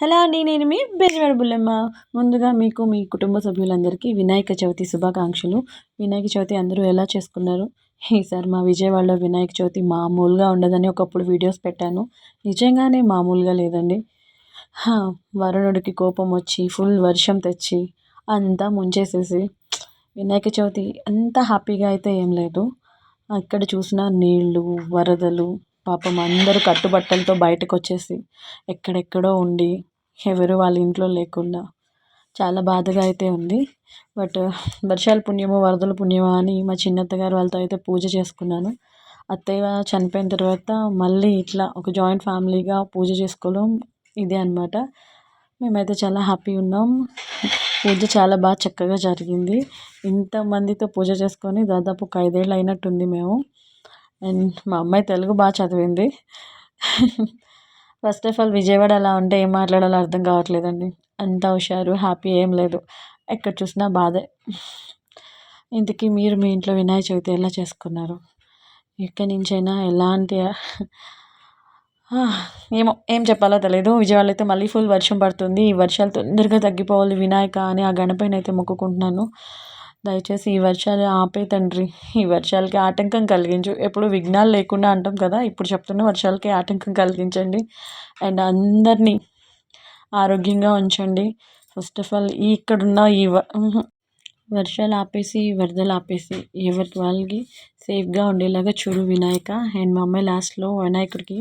Hello అండి. నేను మీ బెజవాడ బుల్లెమ్మ. ముందుగా మీకు మీ కుటుంబ సభ్యులందరికీ వినాయక చవితి శుభాకాంక్షలు. వినాయక చవితి అందరూ ఎలా చేసుకున్నారు? ఈసారి మా విజయవాడలో వినాయక చవితి మామూలుగా ఉండదని ఒకప్పుడు వీడియోస్ పెట్టాను. నిజంగానే మామూలుగా లేదండి. హా! వరుణుడికి కోపం వచ్చి ఫుల్ వర్షం తెచ్చి అంతా ముంచేసేసి వినాయక చవితి అంత హ్యాపీగా అయితే ఏం లేదు. ఎక్కడ చూసినా నీళ్ళు, వరదలు, పాపం అందరూ కట్టుబట్టలతో బయటకొచ్చేసి ఎక్కడెక్కడో ఉండి ఎవరు వాళ్ళ ఇంట్లో లేకుండా చాలా బాధగా అయితే ఉంది. బట్ వర్షాల పుణ్యమో వరదల పుణ్యమో అని మా చిన్నత్తగారు వాళ్ళతో అయితే పూజ చేసుకున్నాను. అత్తయ్య చనిపోయిన తర్వాత మళ్ళీ ఇట్లా ఒక జాయింట్ ఫ్యామిలీగా పూజ చేసుకోవడం ఇదే అనమాట. మేమైతే చాలా హ్యాపీ ఉన్నాం. పూజ చాలా బాగా చక్కగా జరిగింది. ఇంతమందితో పూజ చేసుకొని దాదాపు ఒక 5 ఏళ్ళు అయినట్టుంది మేము. అండ్ మా అమ్మాయి తెలుగు బాగా చదివింది. ఫస్ట్ ఆఫ్ ఆల్ విజయవాడ అలా ఉంటే ఏం మాట్లాడాలో అర్థం కావట్లేదండి. అంతా హుషారు, హ్యాపీ ఏం లేదు. ఎక్కడ చూసినా బాధే. ఇంతకీ మీరు మీ ఇంట్లో వినాయక చవితి ఎలా చేసుకున్నారు? ఎక్కడి నుంచైనా ఎలాంటి ఏమో ఏం చెప్పాలో తెలియదు. విజయవాడలో అయితే మళ్ళీ ఫుల్ వర్షం పడుతుంది. ఈ వర్షాలు తొందరగా తగ్గిపోవాలి వినాయక అని ఆ గణపతిని అయితే మొక్కుకుంటున్నాను. దయచేసి ఈ వర్షాలు ఆపే తండ్రి. ఈ వర్షాలకి ఆటంకం కలిగించు. ఎప్పుడు విఘ్నాలు లేకుండా అంటాం కదా, ఇప్పుడు చెప్తున్న వర్షాలకి ఆటంకం కలిగించండి. అండ్ అందరినీ ఆరోగ్యంగా ఉంచండి. ఫస్ట్ ఆఫ్ ఆల్ ఇక్కడున్న వర్షాలు ఆపేసి వరదలు ఆపేసి ఎవరికి వాళ్ళకి సేఫ్గా ఉండేలాగా చూడు వినాయక. అండ్ మా అమ్మాయి లాస్ట్లో వినాయకుడికి